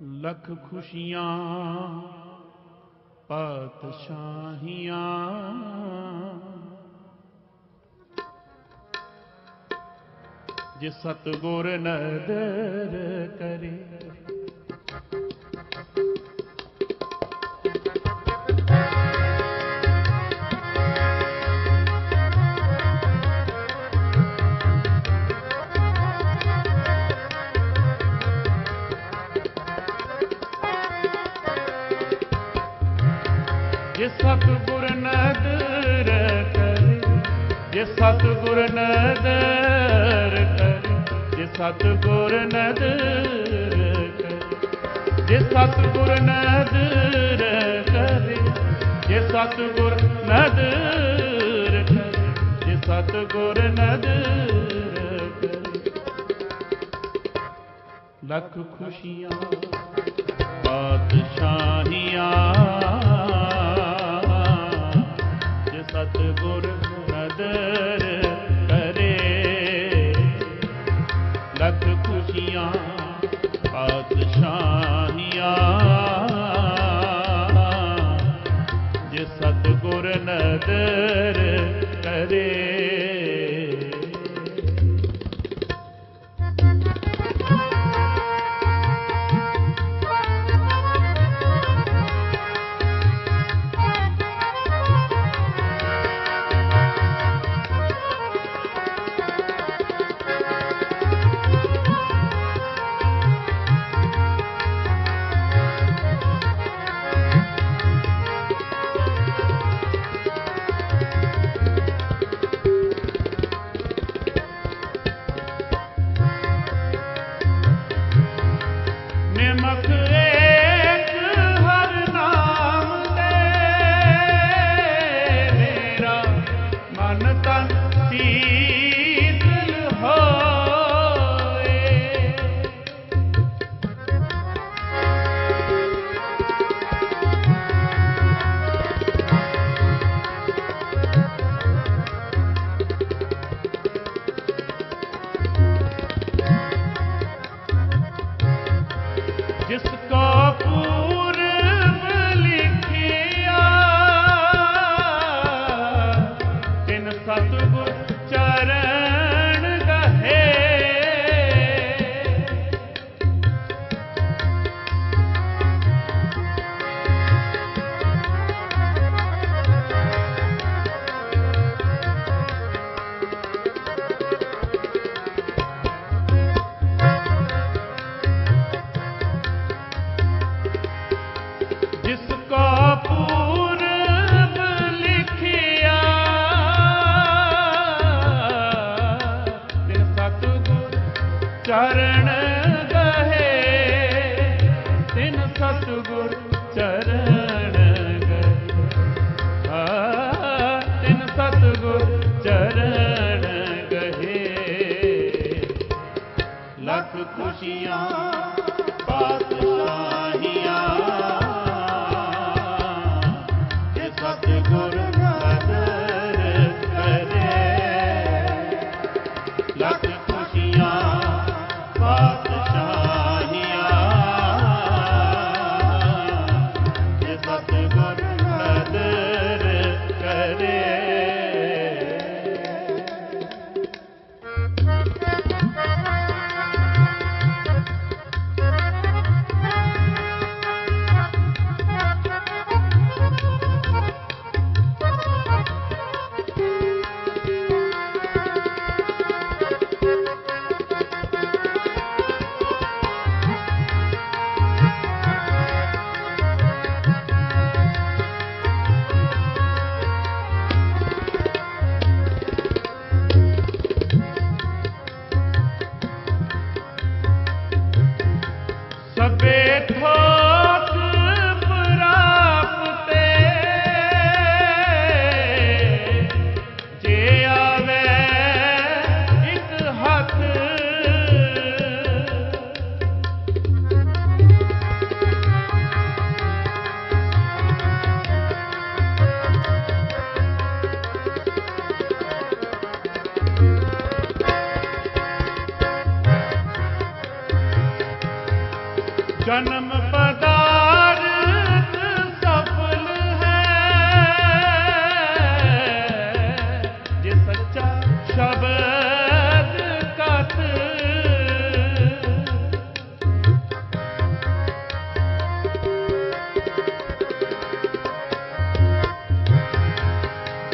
ਲੱਖ ਖੁਸ਼ੀਆਂ ਪਾਤਸ਼ਾਹੀਆਂ ਜੇ ਸਤਿਗੁਰ ਨਦਰ ਕਰੇ। ਜੇ ਸਤਿਗੁਰ ਨਦਰ ਕਰੇ, ਜੇ ਸਤਿਗੁਰ ਨਦਰ ਕਰੇ, ਜੇ ਸਤਿਗੁਰ ਨਦਰ ਕਰੇ, ਜੇ ਸਤਿਗੁਰ ਨਦਰ ਕਰੇ, ਜੇ ਸਤਿਗੁਰ ਨਦਰ ਕਰੇ, ਜੇ ਸਤਿਗੁਰ ਨਦਰ ਕਰੇ। ਲੱਖ ਖੁਸ਼ੀਆਂ ਪਾਤਸ਼ਾਹੀਆਂ ਸਤਿਗੁਰ ਨਦਰ ਕਰੇ। ਲੱਖ ਖੁਸ਼ੀਆਂ ਪਾਤਸ਼ਾਹੀਆਂ ਜੇ ਸਤਿਗੁਰ ਨਦਰ ਕਰੇ। ਨਿਮਕ ਏਕ ਹਰ ਨਾਮ ਦੇ, ਮੇਰਾ ਮਨ ਤਨ ਸ਼ੀਤਲ ਹੋਏ। जिस को पूर्व लिखिया, तिन सतगुर चरण गहे। जिसको पूर्व लिखिया, तिन सतगुर चरण गहे, तिन सतगुर चरण गहे। तिन सतगुर चरण गहे। लख खुशियां पातशाहियां सतगुर नਦਰ ਕਰੇ। ਲੱਖ ਖੁਸ਼ੀਆਂ ਪਾਤਸ਼ਾਹੀਆਂ ਜੇ ਸਤਿਗੁਰ ਨਦਰ ਕਰੇ। ਸਭੇ ਥੋਕ ਪ੍ਰਾਪਤੇ, ਜੇ ਆਵੇ ਇੱਕ ਹੱਥ। जन्म पदार्थ सफल है जे सच्चा शब्द कथ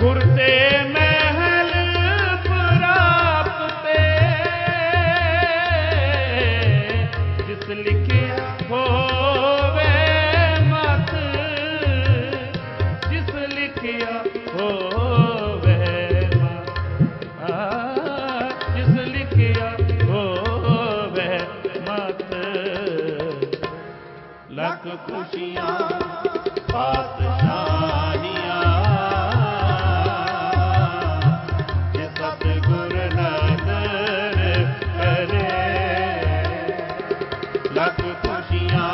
गुर ते महल प्राप्त जिस लिखे होवे मत जिस लिखिया होवे जिस लिखिया होवे मत लख खुशियां पातशाहियां जे सतगुर नदर करे लख खुशियां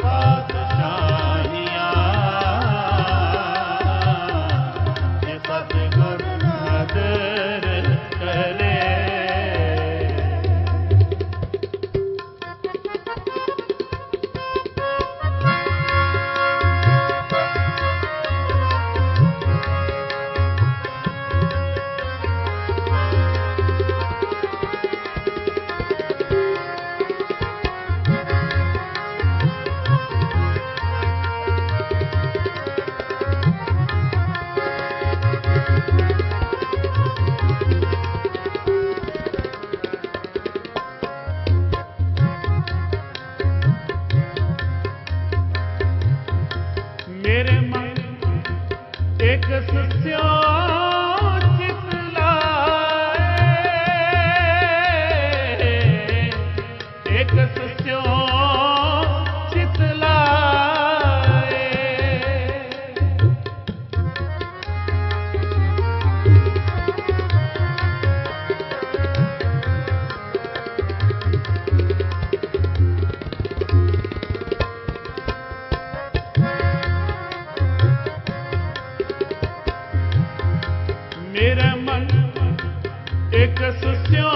पातशाहियां जे सतगुर नदर करे। मेरे मन एक सस्यों चित लाए एक सस्यों चित लाए मेरा मन एक सस्यों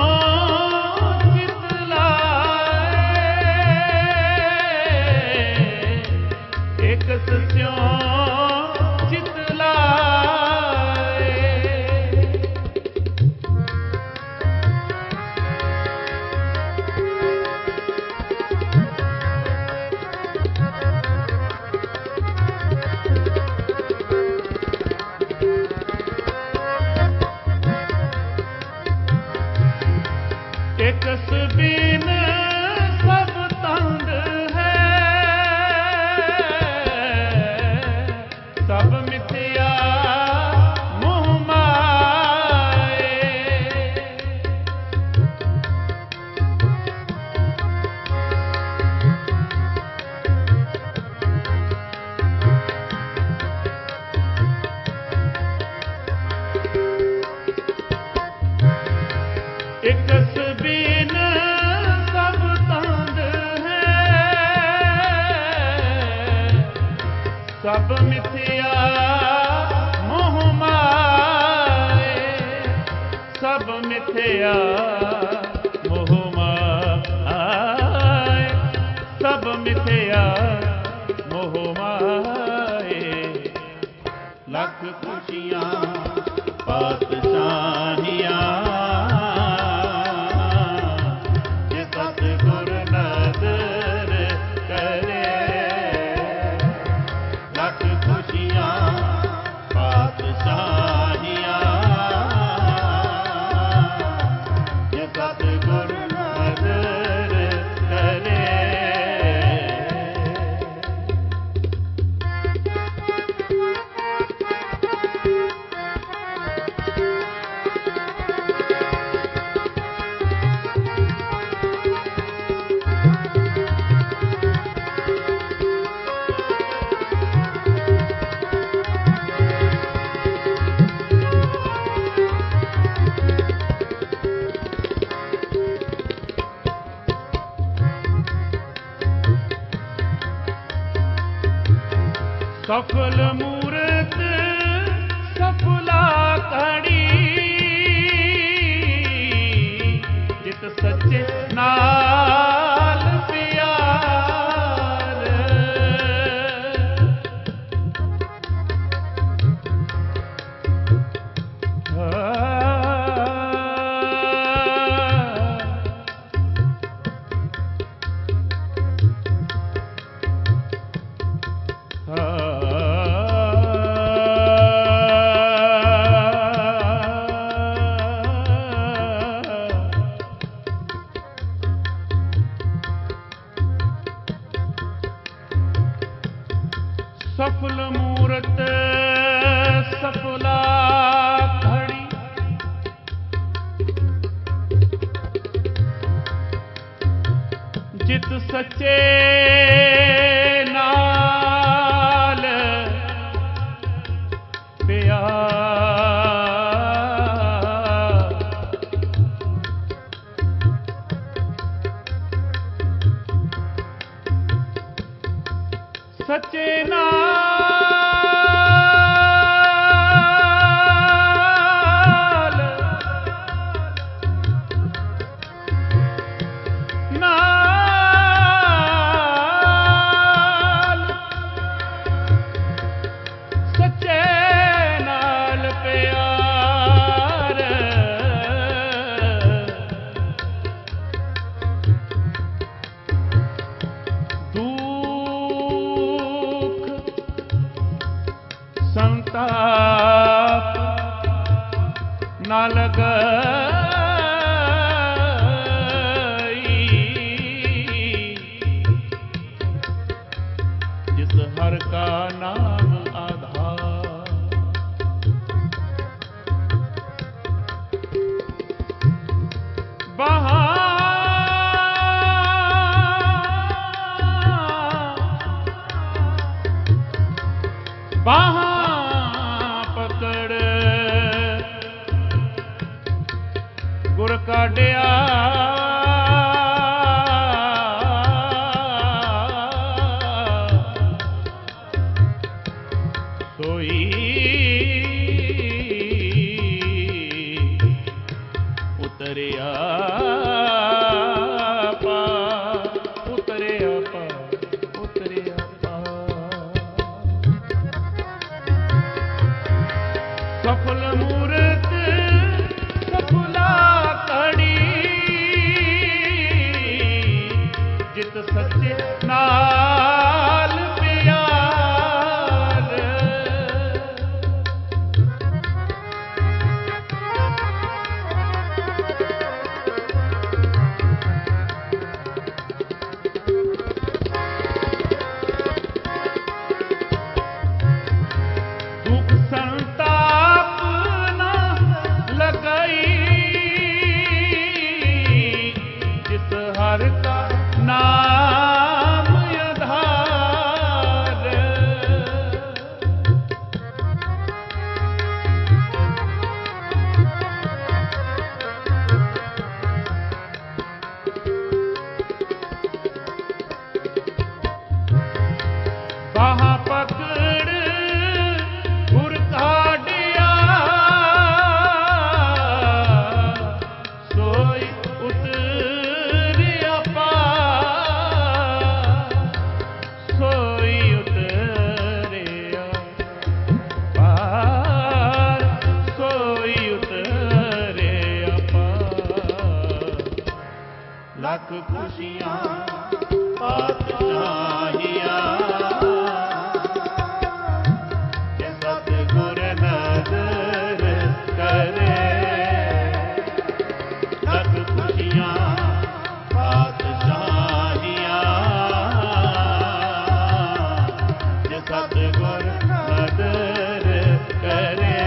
चित लाए एक सस्यों चित लाए एक सबीन सब तंग है सब मिथ्या मोह माए एक सबीन सब तंग है सब मिथ्या मोह माए सब मिथ्या मोह माए सब मिथ्या मोह माए लख खुशियां पातशाहियां सफल मूरत सफला कड़ी जित सच्चे नाल प्यार सफल मूरत सफला घड़ी, जित सच्चे नाल प्यार, सच्चे नाल नाल सच्चे नाल प्यार, संताप न लगई, जिस हर का नाम आधार। बाहा पकड़ गुर काढ़िया, सोई उतरिया पार, उतरिया पार, उतरिया पार। सफल मूरत सफला घड़ी, जित सच्चे नाल प्यार, दुख संताप न लगई, जिस हर का नाम आधार। बाहा पकड़ गुर काढ़िया, सोई उतरिया पार, सोई उतरिया पार, सोई उतरिया पार। लख खुशियां पातशाहियां, सतगुर नजर करे। लख खुशियां पातशाहियां, सतगुर नजर करे।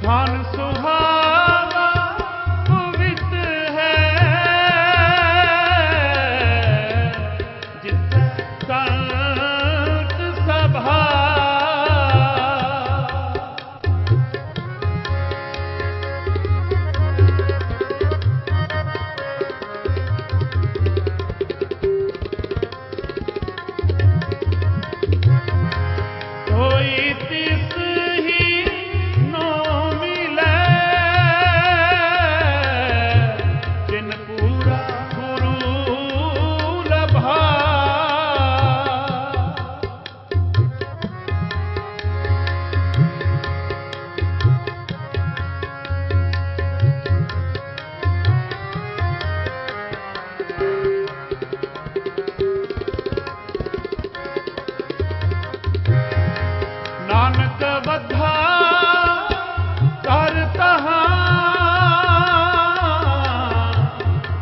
ਧਨ ਸੁਹਾਵਾ ਪਵਿੱਤ ਹੈ ਜਿਤ ਸੰਤ ਸਭਾ ਕੋਈ ਤਿਸ ਹੀ ਨੋ ਮਿਲੈ ਜਿਨ ਪੂਰਾ ਗੁਰੂ ਲਭਾ ਨਾਨਕ ਵਧਾ ਕਰ ਤਹਾਂ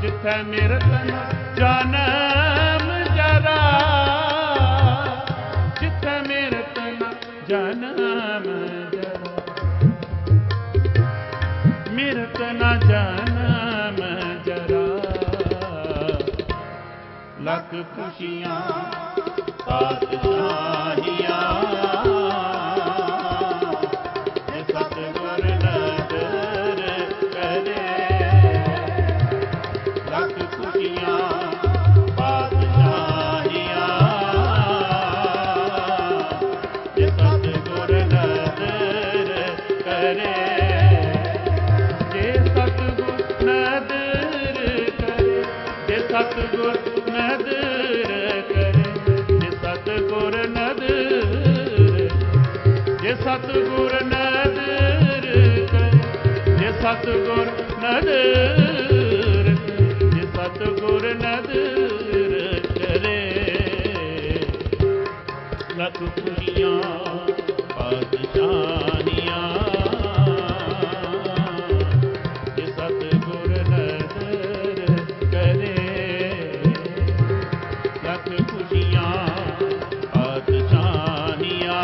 ਜਿੱਥੈ ਮਿਰਤਨ ਜਨਮ ਜਰਾ ਜਿੱਥੈ ਮਿਰਤਨ ਜਨਮ ਜਰਾ ਮਿਰਤਨ ਜਨਮ ਜਰਾ ਲੱਖ ਖੁਸ਼ੀਆਂ ਪਾਤਸ਼ਾਹੀਆਂ ਸਤਿਗੁਰ ਨਦਰ ਕਰੇ ਲੱਖ ਖੁਸ਼ੀਆਂ ਪਾਤਸ਼ਾਹੀਆਂ ਜੇ ਸਤਿਗੁਰ ਨਦਰ ਕਰੇ ਜੇ ਸਤਿਗੁਰ ਨਦਰ ਕਰੇ ਜੇ ਸਤਿਗੁਰ ਨਦਰ ਕਰੇ ਜੇ ਸਤਿਗੁਰ ਨਦਰ ਜੇ ਸਤਿਗੁਰ ਨਦਰ ਕਰੇ ਜੇ ਸਤਿਗੁਰ ਨਦਰ ਜੇ ਸਤਿਗੁਰ ਨਦਰ ਕਰੇ ਲੱਖ ਖੁਸ਼ੀਆਂ ਪਾਤਸ਼ਾਹੀਆਂ ਜੇ ਸਤਿਗੁਰ ਨਦਰ ਕਰੇ ਲੱਖ ਖੁਸ਼ੀਆਂ ਪਾਤਸ਼ਾਹੀਆਂ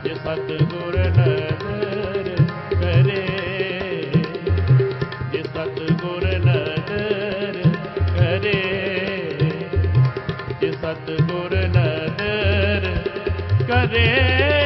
ਜੇ ਸਤਿਗੁਰ ਨਦਰ ਕਰੇ ਜੇ ਸਤਿਗੁਰ ਨਦਰ ਕਰੇ ਜੇ ਸਤਿਗੁਰ ਨਦਰ ਕਰੇ